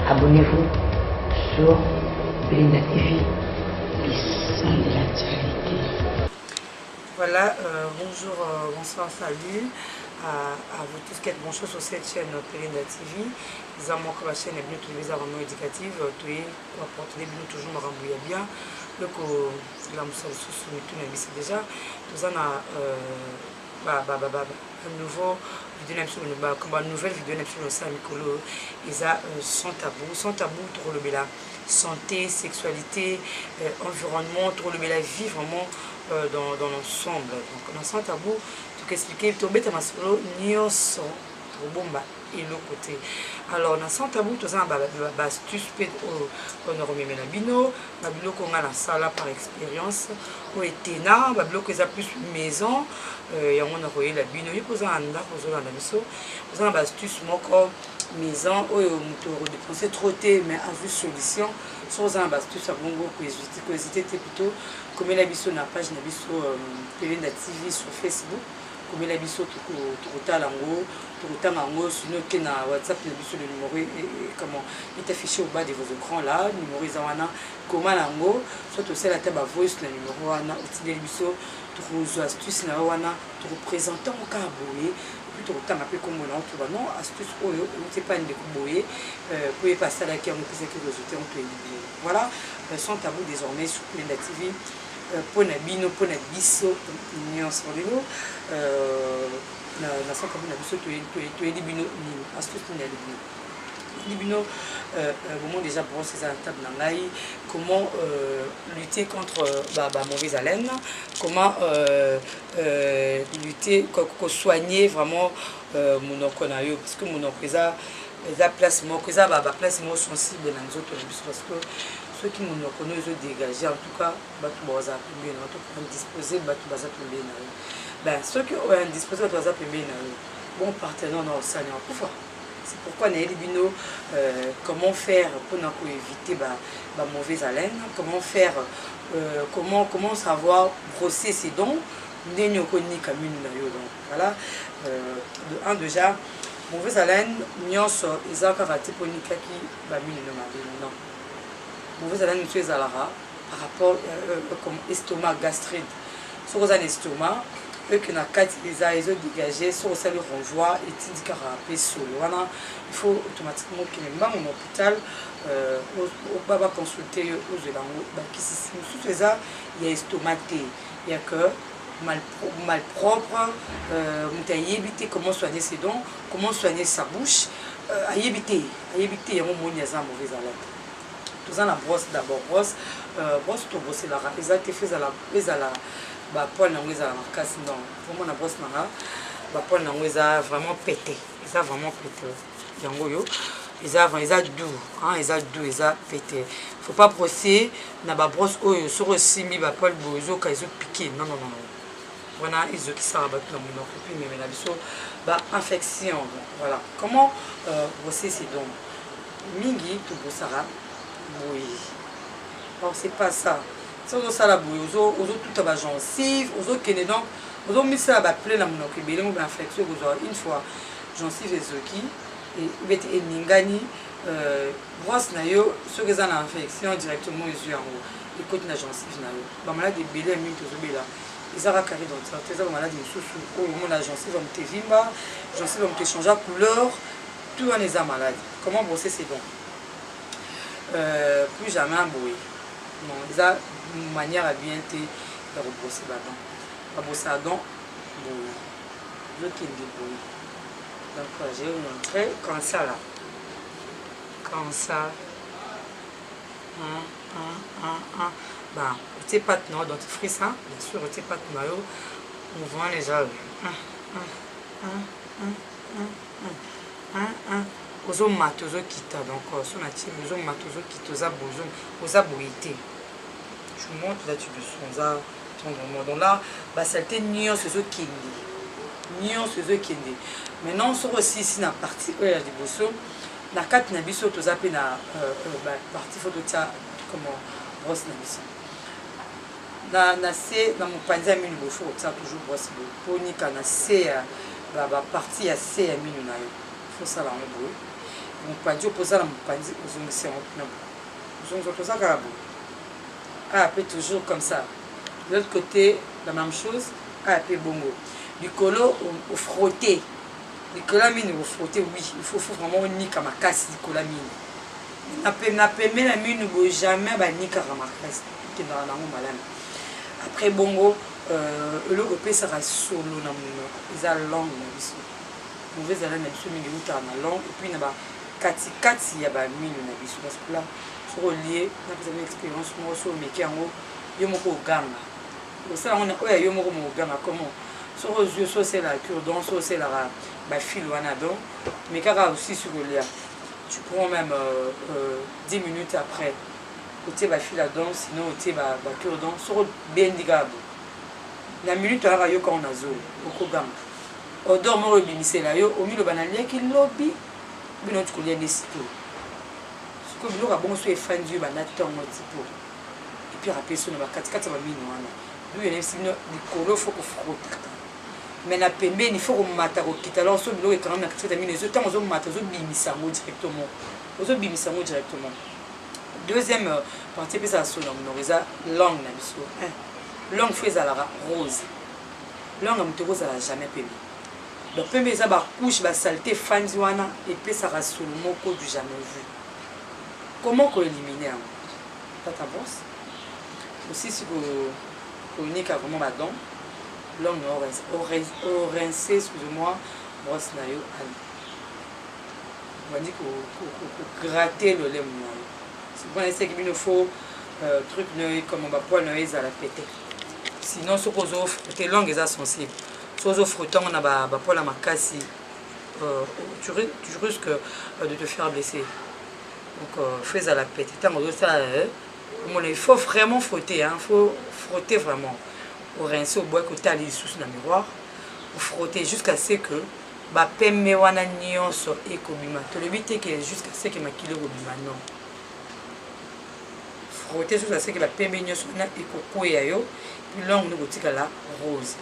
Abonnez-vous sur Belinda TV, les sons de l'actualité. Voilà, bonjour, bonsoir, salut à vous tous qui êtes branchés sur cette chaîne Belinda TV. Nous avons la chaîne est bien télévisée vraiment éducative, tout est pour apporter des vidéos toujours me rembouiller bien. Le coup, la mousse sous tout n'est déjà. Nous avons un nouveau vidéo comme une nouvelle vidéo sur le Samicolo. Ils ont sans tabou pour le bela santé, sexualité, environnement, pour le bela vie vraiment dans l'ensemble. Donc dans sans tabou, tout expliquer, tout bête à ma solo, nions pour bomba et le côté. Alors dans sans tabou, tout ça astuce peut on remet la bino, ma bilo qu'on a la salle par expérience, ou était là, ma bilo que ça plus maison, et on a envoyé la bino, il pose un anda, pose un amiso, vous avez astuce mon corps maison, où on dépenser trop mais à vue solution, sans un astuce à bon goût, curiosité plutôt, comme la biso na page na biso Belinda TV sur Facebook. Comme la biso sinon que na WhatsApp le biso le numéro comment est affiché au bas de vos écrans là numéro zawana comment lango soit aussi la table voice le numéro wana aussi le biso tout astuce na wana tout représentant au cas boyer plutôt autant appelé comme on tout va non astuce oyo c'est pas une de boyer pouvez passer là qui on peut que résultat on peut voilà sans tabou désormais sur Belinda TV pour na bino pour na biso nyonso lelo na sans tabou na biso to edi bino astuce na bino moment déjà pour ces table na ngai comment lutter contre mauvaise haleine, comment lutter soigner vraiment mon okonayo parce que mon okoza place mo koza place mo sensible na nzoto parce que ceux qui nous connaissent ont dégagé, en tout cas, disposer ceux qui ont disposé bon partenaire dans le salon. C'est pourquoi nous avons comment faire pour éviter la mauvaise haleine, comment faire, comment savoir brosser ses dents, voilà, de un déjà, mauvaise haleine, nous avons non. Mauvaise haleine monsieur Zalara par rapport comme estomac gastrite sur un estomac eux qui n'a quatre les ont dégagé sur ça le renvoi et dit carapé solo voilà il faut automatiquement qu'il ait même en hôpital au baba consulter aux élango qui sous ça il y a estomaqué il y a que malpropre éviter comment soigner ses dents comment soigner sa bouche à éviter il y a un moment il y a mauvaise haleine. Tout ça la brosse d'abord brosse to brosser la rapide fait à la poil n'angouise à la casse non vraiment la brosse nanga poil n'angouise vraiment pété ça vraiment pété yango yo ils a doux hein ils a doux ils a pété faut pas brosser na ba brosse oyo sur aussi mi ba poil bozo ka ils ont piqué non voilà ils ont qui ça ba tout mon puis mais la biso infection voilà comment brosser ces dents mingi to brossara. Oui. Alors c'est pas ça. Si on a ça la bouille, on a tout à gencive, on a qui donc, on a mis ça à plein la monocle, mais on a infection, une fois gencive et zoki et ningani brosse nayo, ceux qui ont l'infection directement aux yeux en haut, les côtés de la gencive nayo. Bah malade des bélés même tous les bélés. Ils ont carré dans ça. C'est ça malade des sous au moment la gencive on te vimba, gencive on te change la couleur, tout en les a malades. Comment brosser ses dents? Plus jamais un bruit. Non, il y a une manière à bien te rebrosser la dent. La brosser la dent, je qui est bruit. Donc, je vais vous montrer comme ça là. Comme ça. Bah, tu pas de noix, donc tu fris ça. Bien sûr, tu pas de maillot. On vend les œufs. Ozo matozo kita donc son ati ozo matozo kitoza bozo oza boité je vous montre là tu le son za donc là bah saleté nion ce qui maintenant sur aussi ici na partie oya di boso na kati na biso toza pe na partie photo tia comment brosse na biso na se na mopanzi ya mini bofo ça toujours brosse bonika na se partie ya se ya mino na yo fosala yango boye mopanzi opozala mopanzi ozongisa yango mpona boye ozongisa toza kaka boye aya mpe toujours comme ça de l'autre côté la même chose aya mpe bongo likolo ofrotte likolo ya mine ofrotte oui il faut vraiment onika makasi likolo ya mine na pembe na mine boye jamais banikaka makasi okendaka nango malamu après bongo eloko epesaka solo na monoko eza langue na biso mauvaise haleine na biso mingi eutaka na langue epuis na bakatikati ya bamino na biso parce que là soko olie napesami expérience moko so omeki yango yo moko oganga osala yango oyo yo moko moganga comment soko ozwi so osala cure-dent so osalaka bafile wana donc mais kaka aussi sur olia tu prends même 10 minutes après otie bafile adon sinon otie bacure-dent soko bendi kaka bo na minute oyaka yo kao na zolo okoganga odor moko ebimisela yo omiloba naliaki lobi bino oti kolia nde sikoyo sikoyo biloko abongo so efandi yo banda ntongo tipo epui rapesi na bakatikati ya bamino wana biyonesi bino likolo fo kofrotaka mais na pembeni fo komata kokita alors so biloko ekangami na katikati ya mino ezo ntango ozomata ozobimisa yango directement deuxième partie epesaka so na monoko eza langue na biso langue fo ezalaka rose langue ya moto ekozala jamais pembe donc pembe eza bacouche basalite efandi wana epesaka solo moko du jamais vu comment koélimine yango tata brosse aussi si konika vraiment badon langue orince excusez-moi brosse na yo ali obandi kogratte lolemo na yo sipona eseki bino fo truc na yo comme bapoil na yo ezala pete sinon soki ozofrote langue eza sensible so ozofrote yango na bapoil ya makasi tu risques de te faire blesser donc fo ezala pete ntango ozosala il faut vraiment frotter il faut frotter vraiment orince oboyaki otala lisusu na miroir ofrotter jusqu'à ce que bapembe wana nyonso ekobima tolobi te ke jusqu'à ce que makilo ekobima non frotter jusqu'à ce que bapembe nyonso wana ekokwea yo puis langue nekotikala rose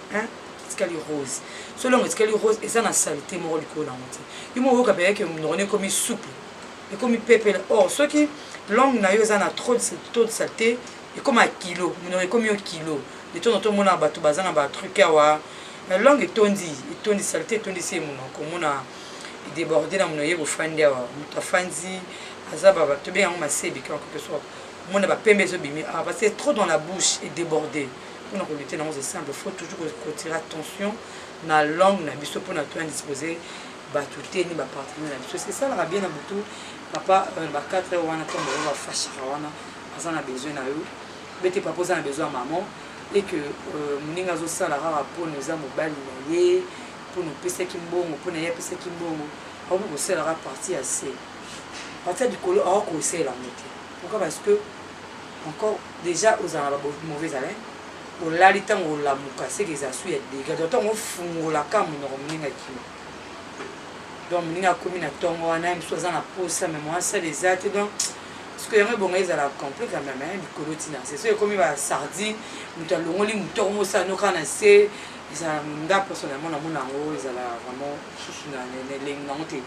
etikali rose so langue etikali rose eza na salite moko likolo nango te yo moko oyoka mpenza ke monoko ne ekomi souple ekomi pepele or soki langue na yo eza na trop de salite ekoma kilo monoko ekomi yo kilo de temps en temps omona bato baza na batruc awa langue etondi salite etondisi ye monoko omona edéborde na monoko ye bofandi awa moto afandi aza bato bengango masebi quelque sorte omona bapembe ezobimi awa parce que trop dans la bouche et débordé mpona kolute nango c'est simple faut toujours kotire attention na langue na biso mpona to indisposé bato te ni bapartenaire na biso esalaka bien na butu papa ba 4 heures wana ntango oyo bafashaka wana aza na besoin na yo bete papa oza na besoin ya maman et que moninga azosala kaka mpona eza mobali na ye mpona opesaki mbongo mpona ye apesaki mbongo akoki kosalaka partie ya se partie ya likolo akoki kosala yango te pourquoi parce que encore déjà ozala na mauvaise haleine olali ntango olamuka seke eza su ya dega donc ntango ofungolaka monoko moninga kino donc moninga akomi na ntongo wana mosu aza na posa me mwasala eza te donc parce que yango ebongo ezala complet quand même likolo ntina se so ekomi basardine moto alongoli motoko mosala no kaka na se ezala nga personnellement namona yango ezala vraiment susu na elengi nango te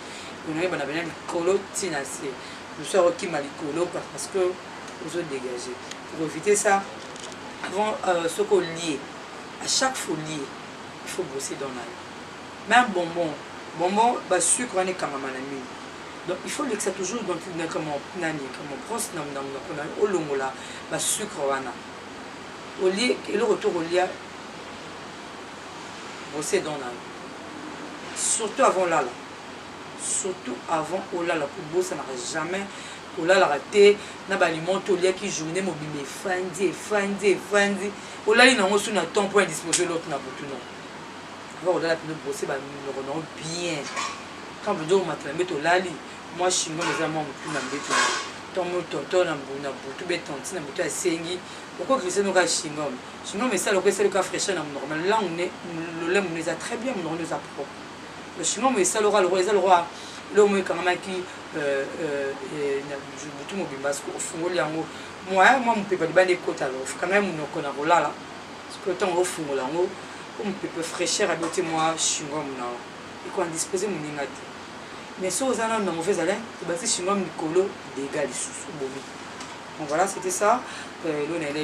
bongo ebana bena likolo ntina se mosu akokima likolo parce que ozodégage pour éviter ça avant ce qu'on lie à chaque fois lié il faut bosser dans la même bonbon sucre on est quand même donc il faut que ça toujours donc comme brosse au longo là sucre wana au lié et le retour au lia bosser dans la surtout avant là surtout avant au là pour bosser n'arrête jamais olalaka te na balimento oliaki journée mobile efandi olali nango so na temps mpo indisposer l'autre na butu non ava olala mpena brosser baminoko nango bien quand bezo omatela mbe tolali mwa chingom eza mwa motu na mbeto ntongo tonton na butu be tonti na butu asengi okokrise noka chingom esala oko esali oka fraîcheur na monoko mais langue lolemo no eza très bien monoko no eza propre le chingom esala oka lokolo eza lokwa lomo ekangamaki butu mobimba parce que ofungoli yango mwa mopepe libanda ekota ofukanga monoko na kolala parce que ntango ofungola yango po mopepe fraîcheur abi ote mwa chingom na qu'on dispose mon ingati. Mais si vous avez un mauvais alain, vous bâtissez chez moi Nicolo, des gars, les sous bomi. Donc voilà, c'était ça. L'on est là,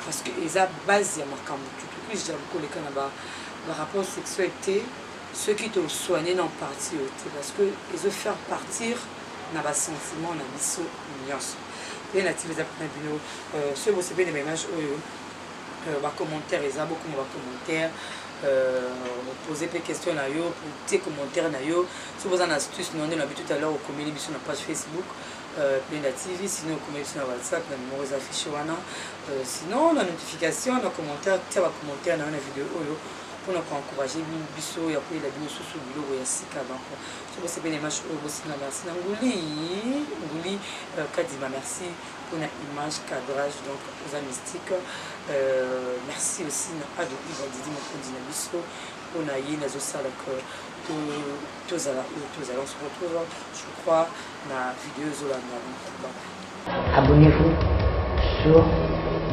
parce que les base, il y a marqué tout plus, j'ai beaucoup les canabas. Le rapport sexualité, ceux qui t'ont soigné dans partie, parce que ils ont fait partir dans le sentiment, dans le nuance. Et natif les apprennent ceux qui ont des images, commentaires, ils ont beaucoup de commentaires. Poser des questions à eux, pour tes commentaires à eux. Si vous avez une astuce, nous on a vu tout à l'heure au communiqué sur notre page Facebook, plein TV, sinon au communiqué sur WhatsApp, dans le numéro affiché. Sinon, la notification, dans les commentaires, tu as un commentaire dans la vidéo pour nous encourager, biso, et après la vidéo sous le boulot, et ainsi qu'à donc. Si vous avez des matchs, vous avez merci. Ngouli, Kadima, merci pour l'image, cadrage, donc aux mystiques. Merci aussi à Didi Mokondi Nabiso, on a eu les osales que tous allons se retrouver, je crois, dans la vidéo Zolanda. Abonnez-vous sur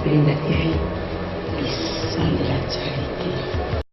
Belinda TV, les sons de l'actualité.